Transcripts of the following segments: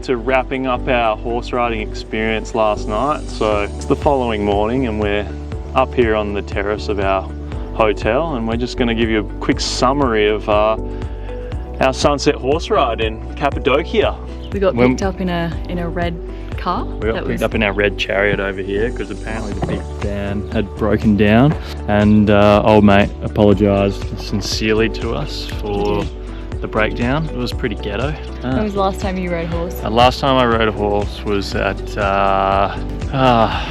to wrapping up our horse riding experience last night. So it's the following morning and we're up here on the terrace of our hotel, and we're just going to give you a quick summary of our sunset horse ride in Cappadocia. We got picked up in a red car. We got picked up in our red chariot over here because apparently the big van had broken down, and old mate apologised sincerely to us for the breakdown. It was pretty ghetto. When was the last time you rode a horse? The last time I rode a horse was at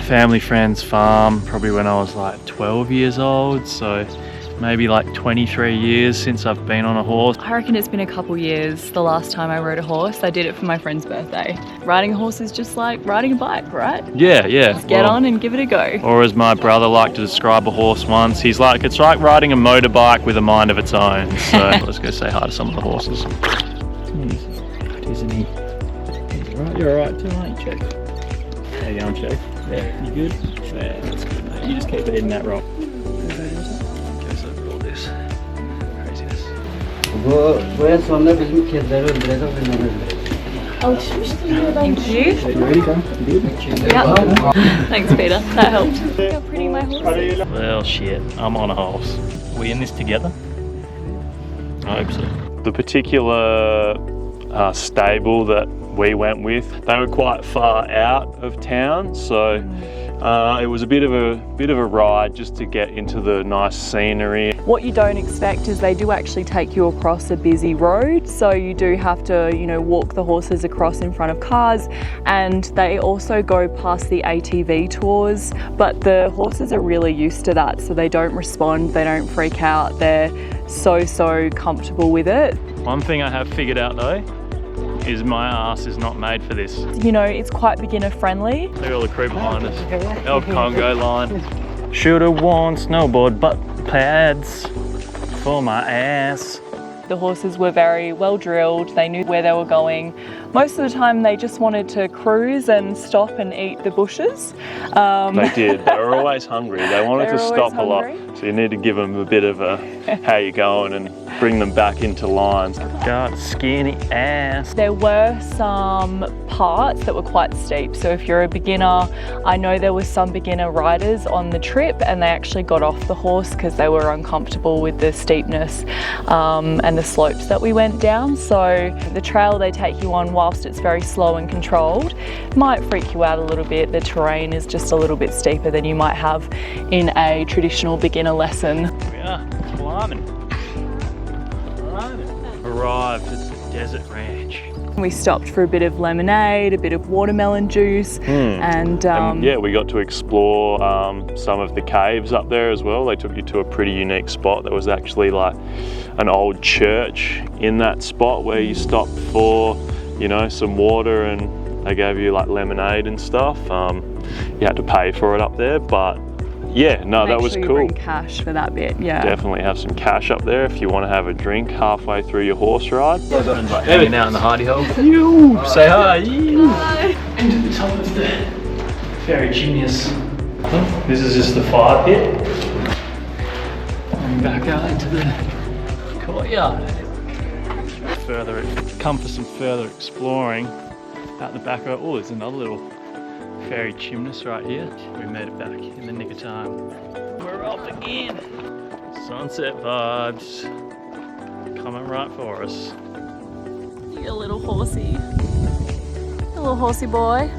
family friend's farm, probably when I was like 12 years old, so maybe like 23 years since I've been on a horse. I reckon it's been a couple years the last time I rode a horse. I did it for my friend's birthday. Riding a horse is just like riding a bike, right? Yeah. Just get on and give it a go. Or as my brother liked to describe a horse once, he's like, it's like riding a motorbike with a mind of its own. So let's go say hi to some of the horses. Isn't he? He's all right. You're all right too, aren't you, Chick? How you going, Chick? Yeah, you good? Yeah, that's good, mate. You just keep eating that rock. Goes over all this craziness. Thank you. Yep. Thanks, Peter. That helped. Look how pretty my horse is. Well, shit. I'm on a horse. Are we in this together? I hope so. The particular stable that we went with, they were quite far out of town, so it was a bit of a ride just to get into the nice scenery. What you don't expect is they do actually take you across a busy road, so you do have to, walk the horses across in front of cars, and they also go past the ATV tours, but the horses are really used to that, so they don't respond, they don't freak out, they're so comfortable with it. One thing I have figured out though is my ass is not made for this. It's quite beginner friendly. Look at all the crew behind us. Old Congo line. Shoulda worn snowboard butt pads for my ass. The horses were very well drilled, they knew where they were going. Most of the time they just wanted to cruise and stop and eat the bushes. They did, they were always hungry. They wanted to stop a lot. So you need to give them a bit of a how you going and bring them back into lines. God, skinny ass. There were some parts that were quite steep. So if you're a beginner, I know there was some beginner riders on the trip and they actually got off the horse because they were uncomfortable with the steepness and the slopes that we went down. So the trail they take you on, whilst it's very slow and controlled, might freak you out a little bit. The terrain is just a little bit steeper than you might have in a traditional beginner lesson. We are climbing. Arrived at the desert ranch. We stopped for a bit of lemonade, a bit of watermelon juice, and yeah, we got to explore some of the caves up there as well. They took you to a pretty unique spot. There was actually like an old church in that spot where you stopped for, some water, and they gave you like lemonade and stuff. You had to pay for it up there, but yeah, no, that was cool. Make sure you bring cash for that bit, yeah. Definitely have some cash up there if you want to have a drink halfway through your horse ride. Hanging out in the hidey hole. You say hi. Hi. Into the top of the fairy chimneys. This is just the fire pit. And back out into the courtyard. Come for some further exploring out the back of it. Oh, there's another little fairy chimneys right here. We made it back in the nick of time. We're off again. Sunset vibes coming right for us. You little horsey. A little horsey boy.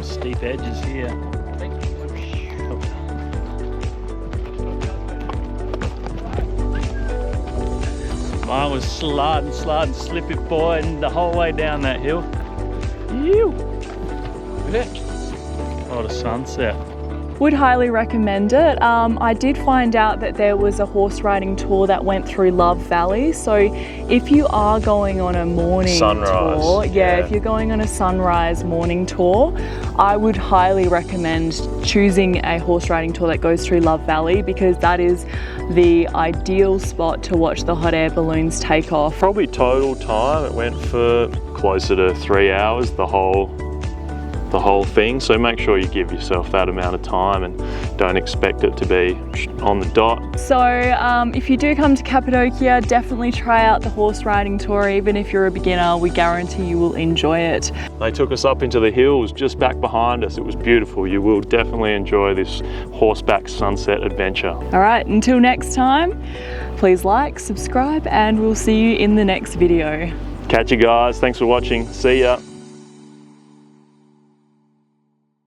Steep edges here. Mine was sliding, slippy boy, and the whole way down that hill. Ew. What a sunset. Would highly recommend it. I did find out that there was a horse riding tour that went through Love Valley. So if you are going on a morning tour, if you're going on a sunrise morning tour, I would highly recommend choosing a horse riding tour that goes through Love Valley, because that is the ideal spot to watch the hot air balloons take off. Probably total time, it went for closer to 3 hours, the whole the whole thing, so make sure you give yourself that amount of time and don't expect it to be on the dot. So if you do come to Cappadocia, definitely try out the horse riding tour. Even if you're a beginner, we guarantee you will enjoy it. They took us up into the hills just back behind us. It was beautiful. You will definitely enjoy this horseback sunset adventure. All right, until next time, please like, subscribe, and we'll see you in the next video. Catch you guys. Thanks for watching. See ya.